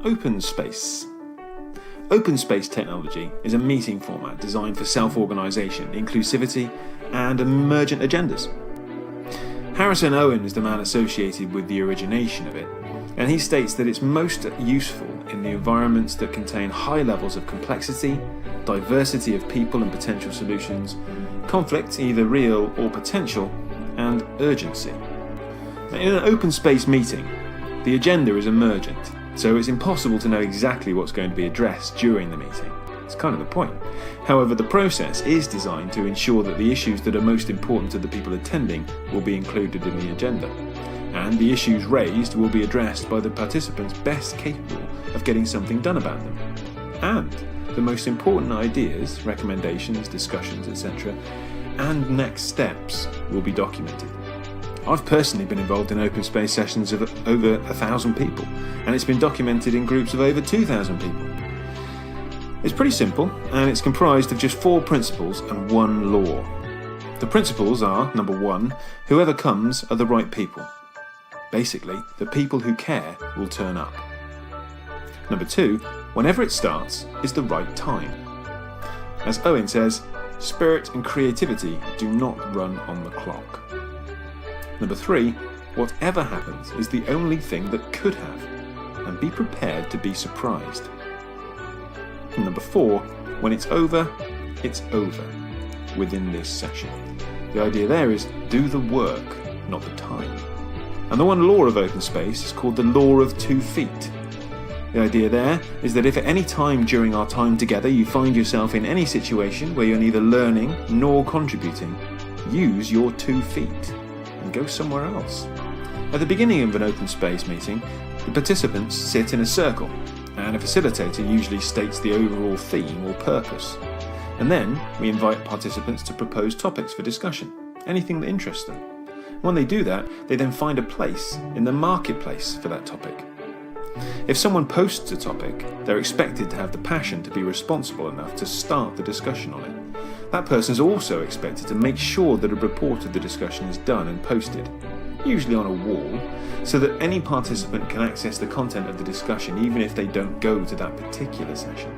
Open space. Open space technology is a meeting format designed for self-organisation, inclusivity, and emergent agendas. Harrison Owen is the man associated with the origination of it, and he states that it's most useful in the environments that contain high levels of complexity, diversity of people and potential solutions, conflict, either real or potential, and urgency. In an open space meeting, the agenda is emergent, so it's impossible to know exactly what's going to be addressed during the meeting. It's kind of the point. However, the process is designed to ensure that the issues that are most important to the people attending will be included in the agenda, and the issues raised will be addressed by the participants best capable of getting something done about them. And the most important ideas, recommendations, discussions, etc., and next steps will be documented. I've personally been involved in open space sessions of over 1,000 people, and it's been documented in groups of over 2,000 people. It's pretty simple, and it's comprised of just 4 principles and 1 law. The principles are, number 1, whoever comes are the right people. Basically, the people who care will turn up. Number 2, whenever it starts is the right time. As Owen says, spirit and creativity do not run on the clock. Number 3, whatever happens is the only thing that could have, and be prepared to be surprised. And number 4, when it's over within this session. The idea there is do the work, not the time. And the one law of open space is called the law of 2 feet. The idea there is that if at any time during our time together you find yourself in any situation where you're neither learning nor contributing, use your 2 feet and go somewhere else. At the beginning of an open space meeting, the participants sit in a circle, and a facilitator usually states the overall theme or purpose. And then we invite participants to propose topics for discussion, anything that interests them. When they do that, they then find a place in the marketplace for that topic. If someone posts a topic, they're expected to have the passion to be responsible enough to start the discussion on it. That person is also expected to make sure that a report of the discussion is done and posted, usually on a wall, so that any participant can access the content of the discussion even if they don't go to that particular session.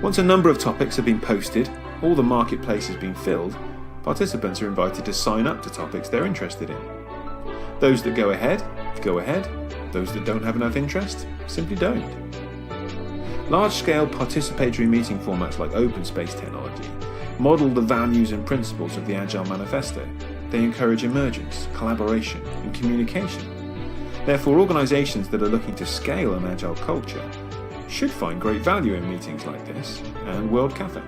Once a number of topics have been posted, all the marketplace has been filled, participants are invited to sign up to topics they're interested in. Those that go ahead, go ahead. Those that don't have enough interest, simply don't. Large-scale participatory meeting formats like open space technology model the values and principles of the Agile Manifesto. They encourage emergence, collaboration, and communication. Therefore, organisations that are looking to scale an Agile culture should find great value in meetings like this and World Cafe.